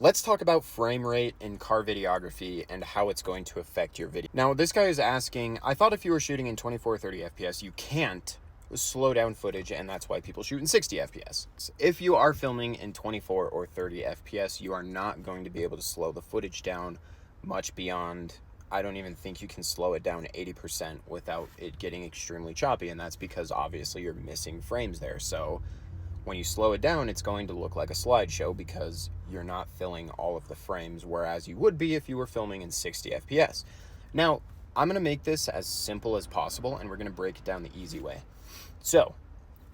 Let's talk about frame rate in car videography and how it's going to affect your video. Now, this guy is asking, I thought if you were shooting in 24 or 30 FPS, you can't slow down footage, and that's why people shoot in 60 FPS. If you are filming in 24 or 30 FPS, you are not going to be able to slow the footage down much beyond, I don't even think you can slow it down 80% without it getting extremely choppy, and that's because obviously you're missing frames there. So when you slow it down, it's going to look like a slideshow because you're not filling all of the frames, whereas you would be if you were filming in 60 FPS. Now, I'm going to make this as simple as possible, and we're going to break it down the easy way. So,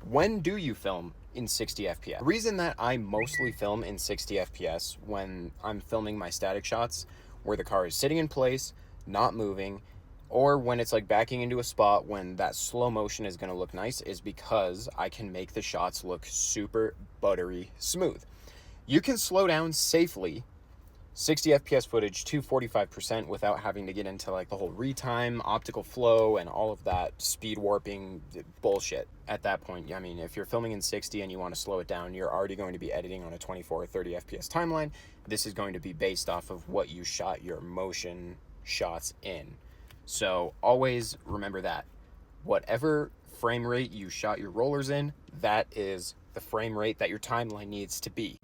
when do you film in 60 FPS? The reason that I mostly film in 60 FPS when I'm filming my static shots where the car is sitting in place, not moving, or when it's like backing into a spot when that slow motion is going to look nice, is because I can make the shots look super buttery smooth. You can slow down safely 60 FPS footage to 45% without having to get into like the whole retime, optical flow, and all of that speed warping bullshit. At that point, I mean, if you're filming in 60 and you want to slow it down, you're already going to be editing on a 24 or 30 FPS timeline. This is going to be based off of what you shot your motion shots in. So always remember that. Whatever frame rate you shot your rollers in, that is the frame rate that your timeline needs to be.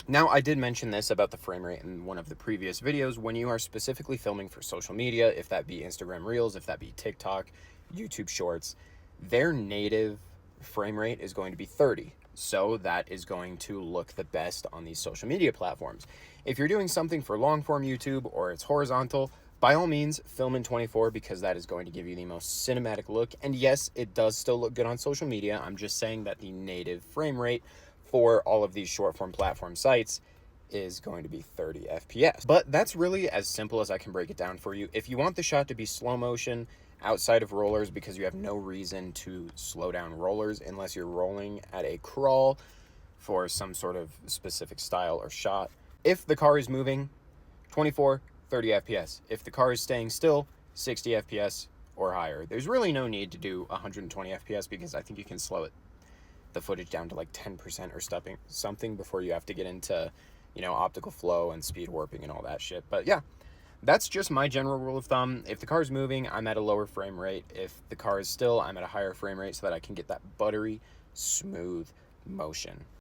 Now, I did mention this about the frame rate in one of the previous videos. When you are specifically filming for social media, if that be Instagram Reels, if that be TikTok, YouTube Shorts, their native frame rate is going to be 30. So that is going to look the best on these social media platforms. If you're doing something for long form YouTube or it's horizontal, by all means, film in 24 because that is going to give you the most cinematic look. And yes, it does still look good on social media. I'm just saying that the native frame rate for all of these short form platform sites is going to be 30 FPS. But that's really as simple as I can break it down for you. If you want the shot to be slow motion outside of rollers, because you have no reason to slow down rollers unless you're rolling at a crawl for some sort of specific style or shot. If the car is moving, 24, 30 FPS. If the car is staying still, 60 FPS or higher. There's really no need to do 120 FPS because I think you can slow the footage down to like 10% or something before you have to get into, optical flow and speed warping and all that shit. But yeah, that's just my general rule of thumb. If the car is moving, I'm at a lower frame rate. If the car is still, I'm at a higher frame rate so that I can get that buttery, smooth motion.